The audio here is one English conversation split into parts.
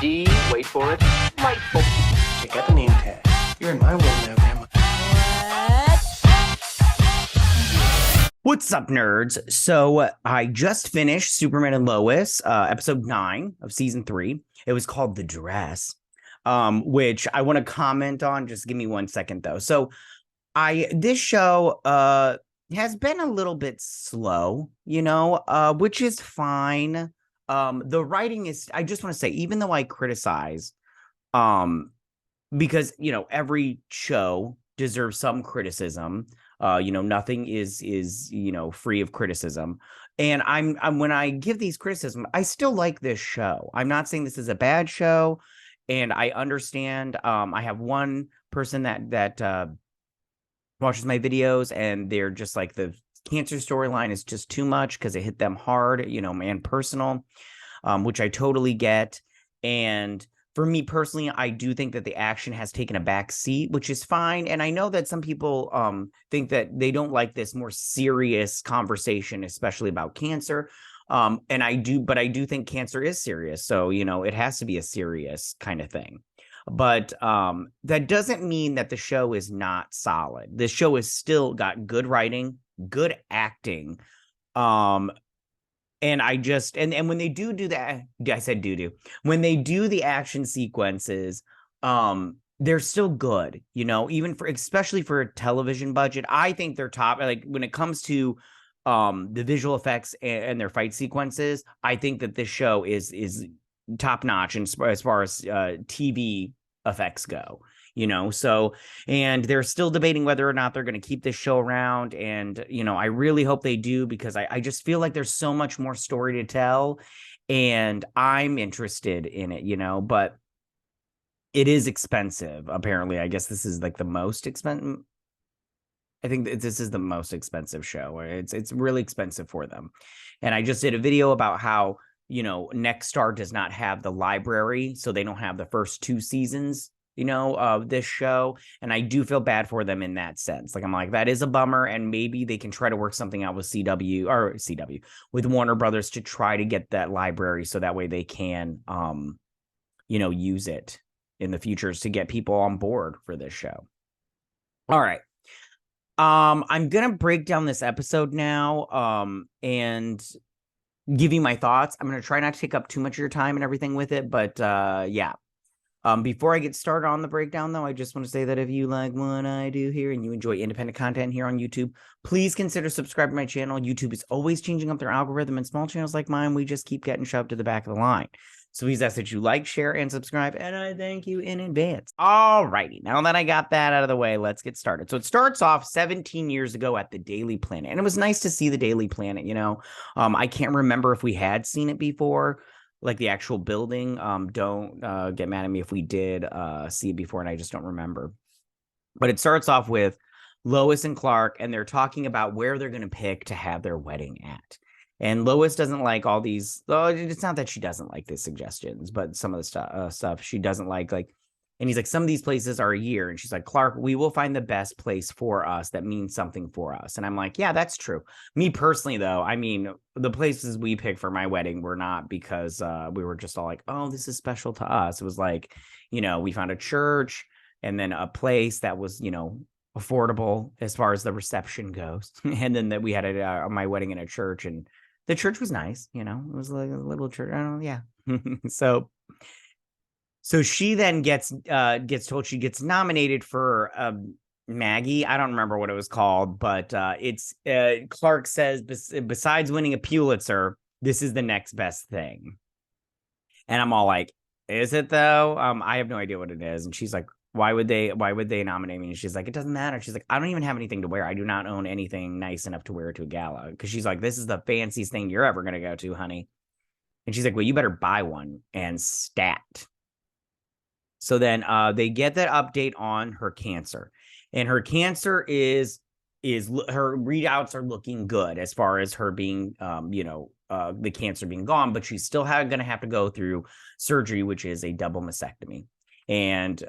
D, wait for it, delightful. Check out the name tag. You're in my world now, Grandma. What's up, nerds? So I just finished Superman and Lois, episode 9 of season 3. It was called The Dress, which I want to comment on. Just give me 1 second, though. So this show has been a little bit slow, which is fine. The writing is, I just want to say, even though I criticize, because, every show deserves some criticism. Nothing is free of criticism. And I'm when I give these criticism, I still like this show. I'm not saying this is a bad show, and I understand. I have one person that watches my videos, and they're just like, the cancer storyline is just too much because it hit them hard, and personal, which I totally get. And for me personally, I do think that the action has taken a back seat, which is fine. And I know that some people think that they don't like this more serious conversation, especially about cancer. And I do think cancer is serious. So, it has to be a serious kind of thing. But that doesn't mean that the show is not solid. This show has still got good writing, good acting. And I just and when they do that, I said when they do the action sequences, they're still good, even especially for a television budget. I think they're top. Like when it comes to the visual effects and their fight sequences, I think that this show is top notch as far as TV effects go. So, and they're still debating whether or not they're going to keep this show around. And, I really hope they do, because I just feel like there's so much more story to tell, and I'm interested in it, but it is expensive. Apparently, I guess this is like the most expensive. I think this is the most expensive show. It's really expensive for them. And I just did a video about how, Nexstar does not have the library, so they don't have the first 2 seasons of this show. And I do feel bad for them in that sense. Like, I'm like, that is a bummer. And maybe they can try to work something out with CW with Warner Brothers to try to get that library, so that way they can, use it in the futures to get people on board for this show. All right. I'm going to break down this episode now, and give you my thoughts. I'm going to try not to take up too much of your time and everything with it, but, yeah. Before I get started on the breakdown, though, I just want to say that if you like what I do here and you enjoy independent content here on YouTube, please consider subscribing to my channel. YouTube is always changing up their algorithm, and small channels like mine, we just keep getting shoved to the back of the line. So please ask that you like, share, and subscribe, and I thank you in advance. All righty, now that I got that out of the way, let's get started. So it starts off 17 years ago at the Daily Planet, and it was nice to see the Daily Planet, I can't remember if we had seen it before, like the actual building. Don't get mad at me if we did see it before and I just don't remember. But it starts off with Lois and Clark, and they're talking about where they're going to pick to have their wedding at. And Lois doesn't like all these. Oh, it's not that she doesn't like the suggestions, but some of the stuff she doesn't like. And he's like, some of these places are a year. And she's like, Clark, we will find the best place for us that means something for us. And I'm like, yeah, that's true. Me personally, though, I mean, the places we picked for my wedding were not because we were just all like, oh, this is special to us. It was like, we found a church and then a place that was, affordable as far as the reception goes. And then that we had my wedding in a church, and the church was nice. It was like a little church. I don't know. Yeah. So she then gets told she gets nominated for Maggie. I don't remember what it was called, but it's Clark says, besides winning a Pulitzer, this is the next best thing. And I'm all like, is it though? I have no idea what it is. And she's like, why would they nominate me? And she's like, it doesn't matter. She's like, I don't even have anything to wear. I do not own anything nice enough to wear to a gala. Because she's like, this is the fanciest thing you're ever going to go to, honey. And she's like, well, you better buy one and stat. So then they get that update on her cancer, and her cancer is her readouts are looking good as far as her being, the cancer being gone, but she's still going to have to go through surgery, which is a double mastectomy, and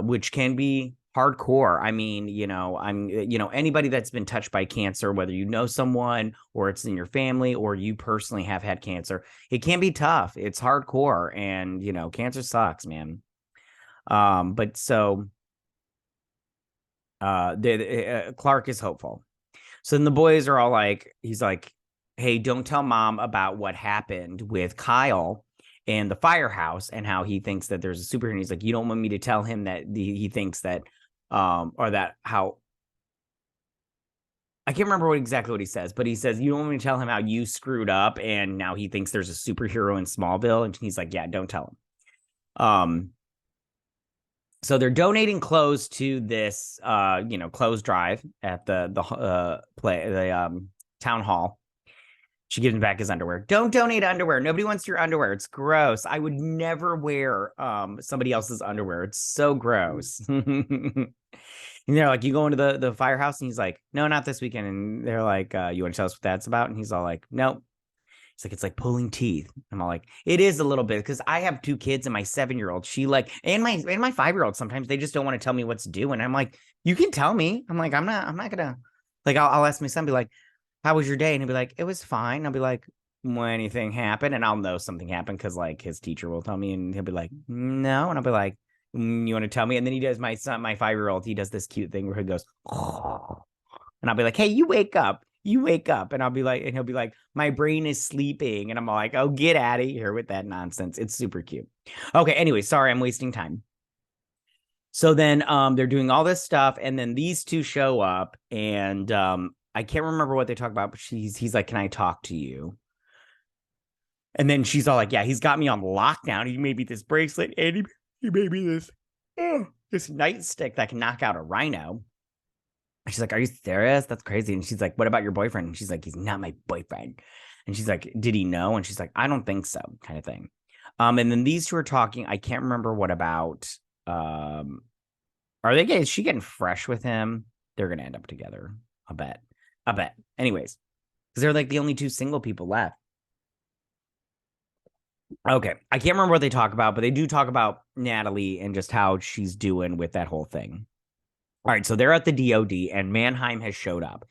which can be hardcore. I mean, anybody that's been touched by cancer, whether you know someone or it's in your family or you personally have had cancer, it can be tough. It's hardcore, and cancer sucks, man. But so Clark is hopeful. So then the boys are all like, he's like, hey, don't tell mom about what happened with Kyle and the firehouse and how he thinks that there's a superhero. And he's like, you don't want me to tell him that he thinks that, or that how, I can't remember exactly what he says, but he says, you don't want me to tell him how you screwed up and now he thinks there's a superhero in Smallville. And he's like, yeah, don't tell him. So they're donating clothes to this, clothes drive at the town hall. She gives him back his underwear. Don't donate underwear. Nobody wants your underwear. It's gross. I would never wear somebody else's underwear. It's so gross. And they're like, you go into the firehouse? And he's like, no, not this weekend. And they're like, you want to tell us what that's about? And he's all like, nope. It's like pulling teeth. I'm all like, it is a little bit, because I have 2 kids and my 7-year-old, she like, and my 5-year-old, sometimes they just don't want to tell me what to do. And I'm like, you can tell me. I'm like, I'm not gonna, like, I'll ask my son, be like, how was your day? And he'll be like, it was fine. I'll be like, well, anything happened? And I'll know something happened because like his teacher will tell me, and he'll be like, no. And I'll be like, you want to tell me? And then he does, my son, my 5-year-old, he does this cute thing where he goes, oh. And I'll be like, hey, you wake up. And I'll be like, and he'll be like, my brain is sleeping. And I'm like, oh, get out of here with that nonsense. It's super cute. Okay. Anyway, sorry, I'm wasting time. So then they're doing all this stuff. And then these 2 show up, and I can't remember what they talk about, but he's like, can I talk to you? And then she's all like, yeah, he's got me on lockdown. He made me this bracelet, and he made me this nightstick that can knock out a rhino. She's like, are you serious? That's crazy. And she's like, what about your boyfriend? And she's like, he's not my boyfriend. And she's like, did he know? And she's like, I don't think so, kind of thing. And then these 2 are talking. I can't remember what about. Are they getting? Is she getting fresh with him? They're gonna end up together. I bet. Anyways, because they're like the only 2 single people left. Okay, I can't remember what they talk about, but they do talk about Natalie and just how she's doing with that whole thing. All right, so they're at the DOD, and Mannheim has showed up,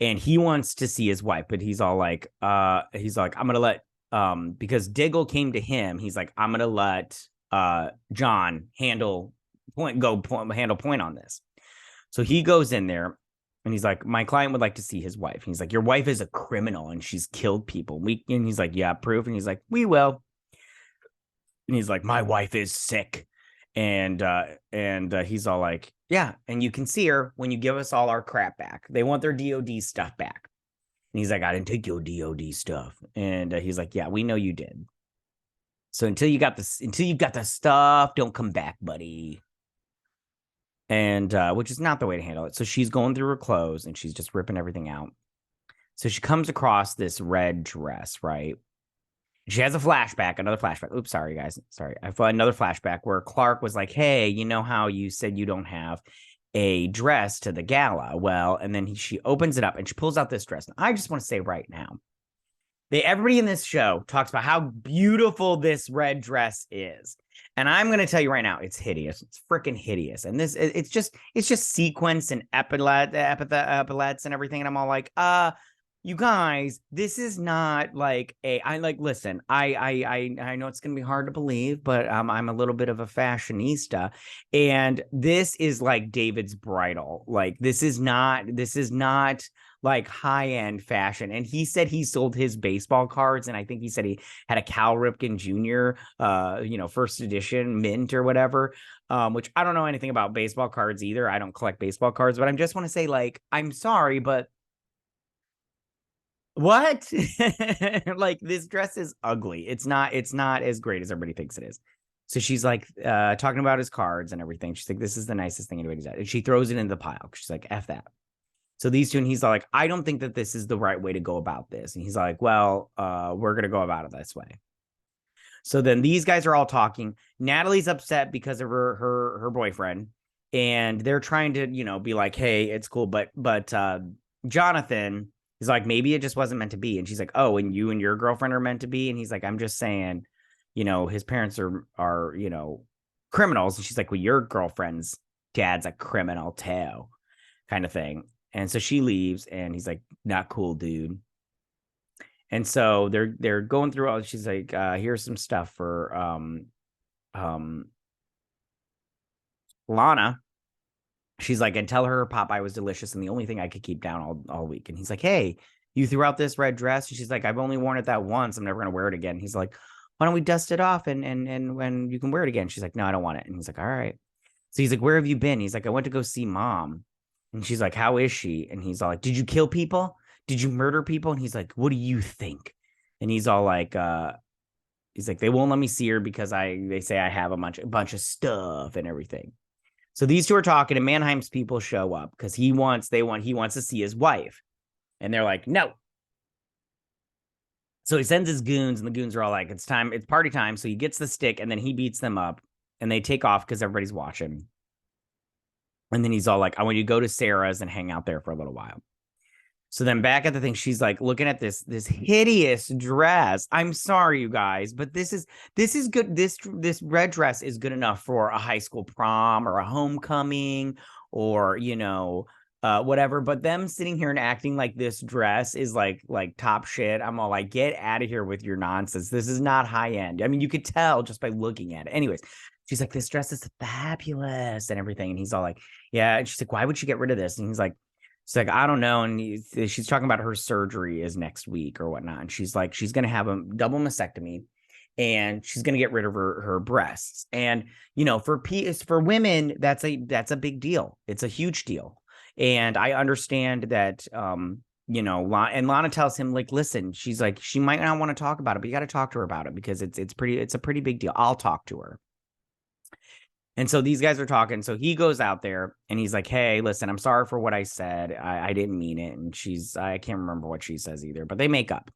and he wants to see his wife, but he's like, I'm gonna let, because Diggle came to him, he's like, I'm gonna let John handle point on this. So he goes in there, and he's like, my client would like to see his wife. And he's like, your wife is a criminal, and she's killed people. And he's like, yeah, proof. And he's like, we will. And he's like, my wife is sick. And he's all like, yeah, and you can see her when you give us all our crap back. They want their DOD stuff back. And he's like, I didn't take your DOD stuff. And he's like, yeah, we know you did. So until you got the stuff, don't come back, buddy. And which is not the way to handle it. So she's going through her clothes and she's just ripping everything out. So she comes across this red dress, right? She has another flashback. Oops, sorry, guys. Sorry. I felt another flashback where Clark was like, hey, you know how you said you don't have a dress to the gala? Well, and then she opens it up and she pulls out this dress. And I just want to say right now, everybody in this show talks about how beautiful this red dress is. And I'm going to tell you right now, it's hideous. It's freaking hideous. And it's just sequins and epaulets and everything. And I'm all like, you guys, this is not like listen, I know it's going to be hard to believe, but I'm a little bit of a fashionista, and this is like David's bridal. Like this is not like high-end fashion. And he said he sold his baseball cards, and I think he said he had a Cal Ripken Jr. First edition mint or whatever. Which I don't know anything about baseball cards either. I don't collect baseball cards, but I just want to say, like, I'm sorry, but what? Like, this dress is ugly. It's not as great as everybody thinks it is. So she's like talking about his cards and everything. She's like, this is the nicest thing anybody's had. And she throws it in the pile. She's like, F that. So these 2, and he's like, I don't think that this is the right way to go about this. And he's like, well, we're going to go about it this way. So then these guys are all talking. Natalie's upset because of her boyfriend. And they're trying to, be like, hey, it's cool. But Jonathan, he's like, maybe it just wasn't meant to be. And she's like, oh, and you and your girlfriend are meant to be. And he's like, I'm just saying, his parents are criminals. And she's like, well, your girlfriend's dad's a criminal too, kind of thing. And so she leaves, and he's like, not cool, dude. And so they're going through all. She's like, here's some stuff for Lana. She's like, and tell her Popeye was delicious and the only thing I could keep down all week. And he's like, hey, you threw out this red dress. And she's like, I've only worn it that once. I'm never gonna wear it again. He's like, why don't we dust it off and when you can wear it again? She's like, no, I don't want it. And he's like, all right. So he's like, where have you been? He's like, I went to go see mom. And she's like, how is she? And he's all like, did you kill people? Did you murder people? And he's like, what do you think? And he's all like, they won't let me see her because they say I have a bunch of stuff and everything. So these two are talking, and Mannheim's people show up because he wants to see his wife. And they're like, no. So he sends his goons, and the goons are all like, it's party time. So he gets the stick, and then he beats them up, and they take off because everybody's watching. And then he's all like, I want you to go to Sarah's and hang out there for a little while. So then back at the thing, she's like looking at this hideous dress. I'm sorry, you guys, but this is good. This red dress is good enough for a high school prom or a homecoming or, whatever. But them sitting here and acting like this dress is like top shit. I'm all like, get out of here with your nonsense. This is not high end. I mean, you could tell just by looking at it. Anyways, she's like, this dress is fabulous and everything. And he's all like, yeah. And she's like, why would she get rid of this? And he's like, I don't know. And she's talking about her surgery is next week or whatnot. And she's like, she's going to have a double mastectomy and she's going to get rid of her breasts. And, for women, that's a big deal. It's a huge deal. And I understand that, and Lana tells him, like, listen, she's like, she might not want to talk about it, but you got to talk to her about it because it's a pretty big deal. I'll talk to her. And so these guys are talking. So he goes out there and he's like, hey, listen, I'm sorry for what I said. I didn't mean it. And I can't remember what she says either, but they make up.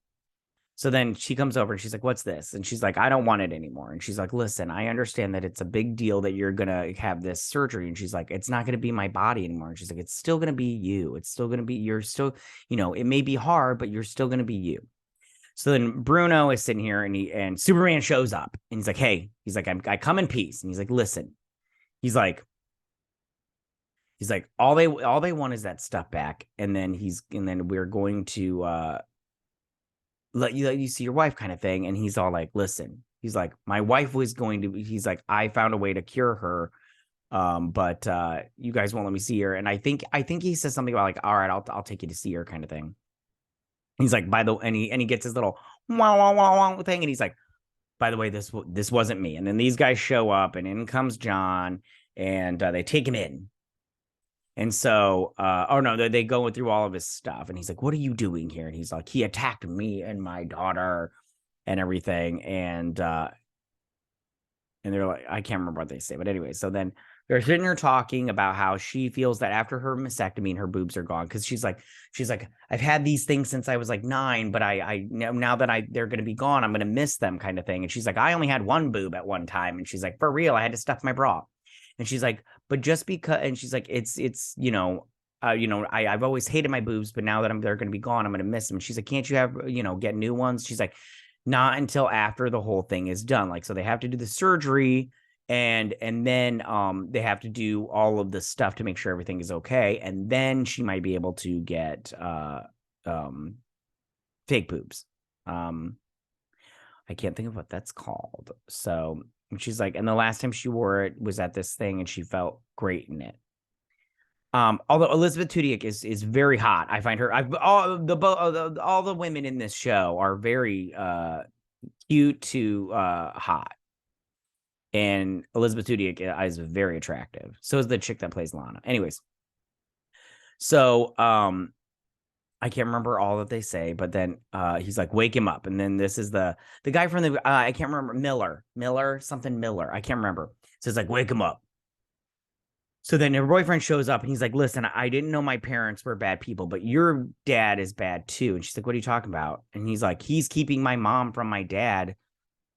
So then she comes over and she's like, what's this? And she's like, I don't want it anymore. And she's like, listen, I understand that it's a big deal that you're going to have this surgery. And she's like, it's not going to be my body anymore. And she's like, it's still going to be you. It's still going to be, you're still, it may be hard, but you're still going to be you. So then Bruno is sitting here and Superman shows up and he's like, hey, I come in peace. And he's like, listen. He's like, all they want is that stuff back, and then we're going to let you see your wife, kind of thing. And he's all like, listen, he's like, my wife was going to. He's like, I found a way to cure her, but you guys won't let me see her. And I think he says something about like, all right, I'll take you to see her, kind of thing. He's like, and he gets his little wow wow wow wow thing, and he's like, by the way, this wasn't me. And then these guys show up, and in comes John, and they take him in. And so, they go through all of his stuff, and he's like, what are you doing here? And he's like, he attacked me and my daughter and everything. And they're like, I can't remember what they say, but anyway, so then they're sitting here talking about how she feels that after her mastectomy and her boobs are gone, because she's like, I've had these things since I was like 9, but I now that they're going to be gone, I'm going to miss them, kind of thing. And she's like, I only had one boob at one time, and she's like, for real, I had to stuff my bra. And she's like, but just because, and she's like, it's I've always hated my boobs, but now that they're going to be gone, I'm going to miss them. And she's like, can't you have get new ones? She's like, not until after the whole thing is done. Like, so they have to do the surgery. And then they have to do all of the stuff to make sure everything is okay. And then she might be able to get fake boobs. I can't think of what that's called. So she's like, and the last time she wore it was at this thing and she felt great in it. Although Elizabeth Tudyk is very hot. I find her, all the women in this show are very cute to hot. And Elizabeth Tudyk is very attractive. So is the chick that plays Lana. Anyways. So I can't remember all that they say, but then he's like, wake him up. And then this is the guy from the I can't remember, Miller. I can't remember. So it's like, wake him up. So then her boyfriend shows up and he's like, listen, I didn't know my parents were bad people, but your dad is bad too. And she's like, what are you talking about? And he's like, he's keeping my mom from my dad.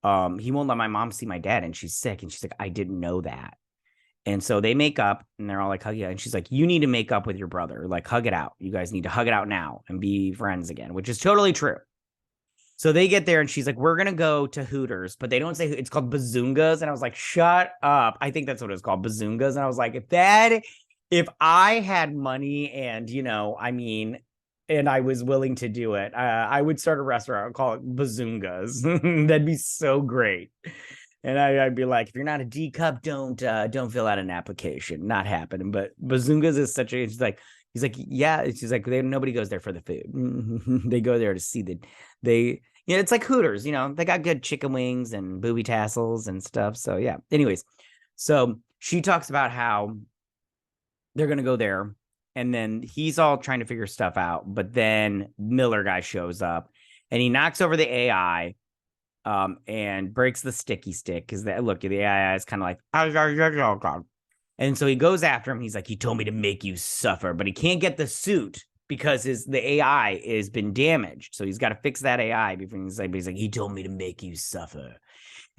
He won't let my mom see my dad and she's sick. And she's like, I didn't know that. And so they make up and they're all like, hug it. And she's like, you need to make up with your brother. Like, hug it out. You guys need to hug it out now and be friends again, which is totally true. So they get there and she's like, we're going to go to Hooters, but they don't say it's called Bazoongas. And I was like, shut up. I think that's what it's called, Bazoongas. And I was like, if I had money and, I mean, and I was willing to do it, I would start a restaurant and call it Bazoongas. That'd be so great. And I'd be like, if you're not a D cup, don't fill out an application. Not happening. But Bazoongas is such a, he's like, yeah. She's like, nobody goes there for the food. They go there to see it's like Hooters, they got good chicken wings and booby tassels and stuff. So yeah. Anyways, so she talks about how they're going to go there. And then he's all trying to figure stuff out. But then Miller guy shows up and he knocks over the AI and breaks the sticky stick. Because the AI is kind of like, and so he goes after him. He's like, he told me to make you suffer, but he can't get the suit because the AI has been damaged. So he's got to fix that AI before he's like, he told me to make you suffer.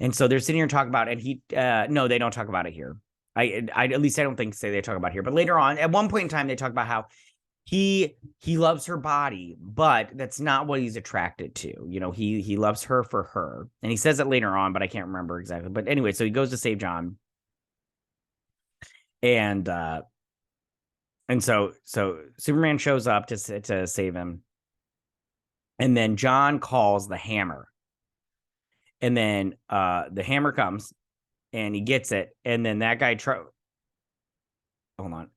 And so they're sitting here and talk about it. And no, they don't talk about it here. I at least I don't think they talk about it here. But later on, at one point in time, they talk about how he loves her body, but that's not what he's attracted to. He loves her for her. And he says it later on, but I can't remember exactly. But anyway, so he goes to save John. And so Superman shows up to save him. And then John calls the hammer. And then the hammer comes and he gets it. And then that guy hold on.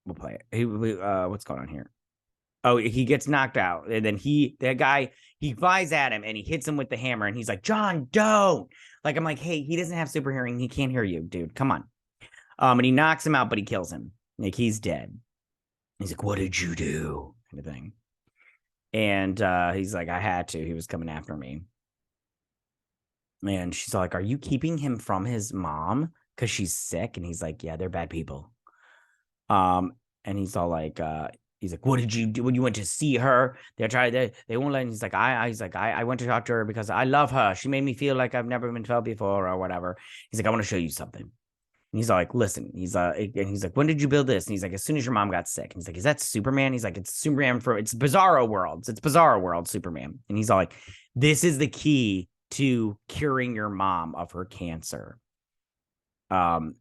We'll play it. What's going on here? Oh, he gets knocked out. And then that guy flies at him and he hits him with the hammer. And he's like, John, don't. Like, I'm like, hey, he doesn't have super hearing. He can't hear you, dude. Come on. And he knocks him out, but he kills him. Like, he's dead. He's like, what did you do? Kind of thing. And he's like, I had to. He was coming after me. And she's like, are you keeping him from his mom? Because she's sick. And he's like, yeah, they're bad people. And he's all like, what did you do when you went to see her? They won't let. He's like, I went to talk to her because I love her. She made me feel like I've never been felt before or whatever. He's like, I want to show you something. And he's like, listen, he's like, when did you build this? And he's like, as soon as your mom got sick. And he's like, is that Superman? He's like, it's Superman it's Bizarro Worlds. It's Bizarro World Superman. And he's all like, this is the key to curing your mom of her cancer. And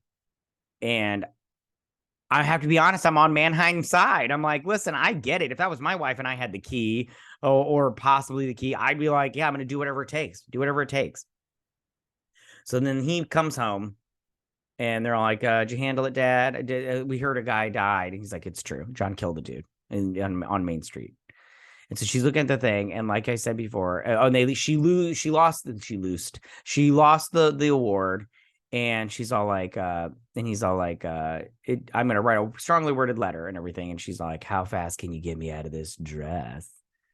I have to be honest, I'm on Mannheim's side. I'm like, listen, I get it. If that was my wife and I had the key or possibly the key, I'd be like, yeah, I'm going to do whatever it takes. Do whatever it takes. So then he comes home and they're all like, did you handle it, Dad? We heard a guy died. And he's like, it's true. John killed a dude on Main Street. And so she's looking at the thing. And like I said before, she lost the award. And she's all like, and he's all like, I'm going to write a strongly worded letter and everything. And she's like, how fast can you get me out of this dress?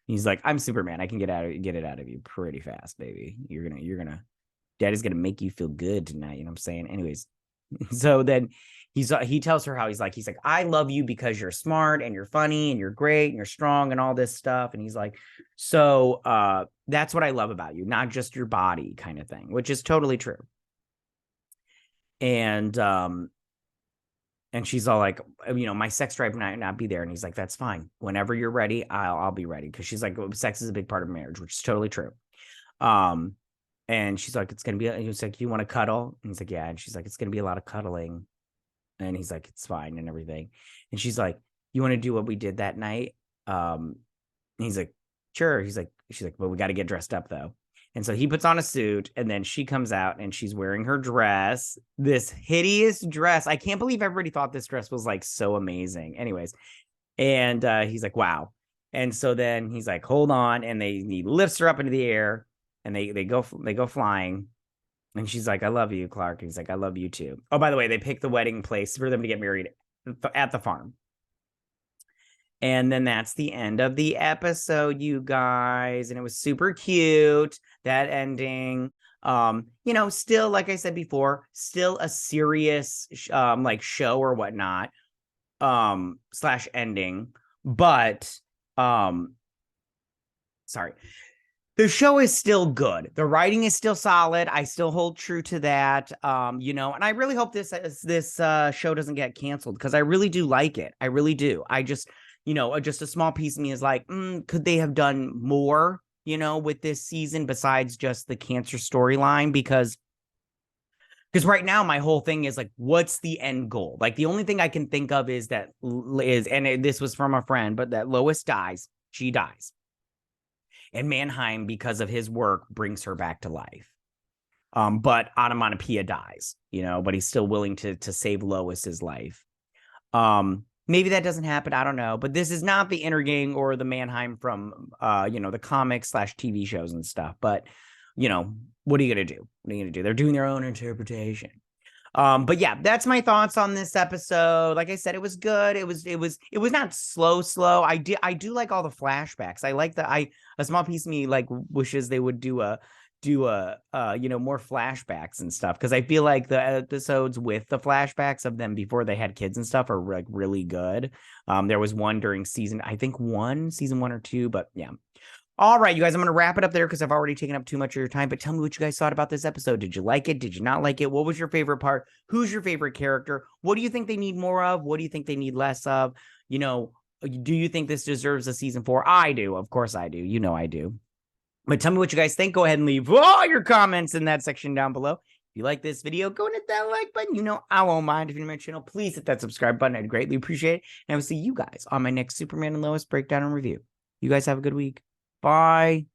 He's like, I'm Superman. I can get it out of you pretty fast, baby. Daddy's going to make you feel good tonight. You know what I'm saying? Anyways. So then he tells her how he's like, I love you because you're smart and you're funny and you're great and you're strong and all this stuff. And he's like, so that's what I love about you, not just your body kind of thing, which is totally true. And she's all like, my sex drive might not be there. And he's like, that's fine. Whenever you're ready, I'll be ready. Cause she's like, sex is a big part of marriage, which is totally true. And she's like, it's going to be, and he's like, you want to cuddle? And he's like, yeah. And she's like, it's going to be a lot of cuddling. And he's like, it's fine and everything. And she's like, you want to do what we did that night? And he's like, sure. She's like, well, we got to get dressed up though. And so he puts on a suit and then she comes out and she's wearing her dress, this hideous dress. I can't believe everybody thought this dress was like so amazing. Anyways. And he's like, wow. And so then he's like, hold on. And he lifts her up into the air and they go flying. And she's like, I love you, Clark. And he's like, I love you too. Oh, by the way, they picked the wedding place for them to get married at the farm. And then that's the end of the episode, you guys. And it was super cute, that ending. Still, like I said before, still a serious like show or whatnot, / ending. But sorry. The show is still good. The writing is still solid. I still hold true to that. And I really hope this show doesn't get canceled because I really do like it. I really do. you know, just a small piece of me is like, could they have done more, you know, with this season besides just the cancer storyline? Because right now my whole thing is like, what's the end goal? Like the only thing I can think of is that this was from a friend, but that Lois dies. She dies. And Mannheim, because of his work, brings her back to life. But Onomatopoeia dies, you know, but he's still willing to save Lois's life. Maybe that doesn't happen. I don't know. But this is not the Inner Gang or the Mannheim from, you know, the comics / TV shows and stuff. But, you know, what are you going to do? What are you going to do? They're doing their own interpretation. But yeah, that's my thoughts on this episode. Like I said, it was good. It was not slow. I do like all the flashbacks. I like a small piece of me like wishes they would do you know, more flashbacks and stuff, because I feel like the episodes with the flashbacks of them before they had kids and stuff are like really good. There was one during season 1 or 2, but yeah. All right, you guys, I'm going to wrap it up there because I've already taken up too much of your time, but tell me what you guys thought about this episode. Did you like it? Did you not like it? What was your favorite part? Who's your favorite character? What do you think they need more of? What do you think they need less of? You know, do you think this deserves a season 4? I do. Of course I do. You know I do. But tell me what you guys think. Go ahead and leave all your comments in that section down below. If you like this video, go and hit that like button. You know I won't mind. If you're new to my channel, please hit that subscribe button. I'd greatly appreciate it. And I will see you guys on my next Superman and Lois breakdown and review. You guys have a good week. Bye.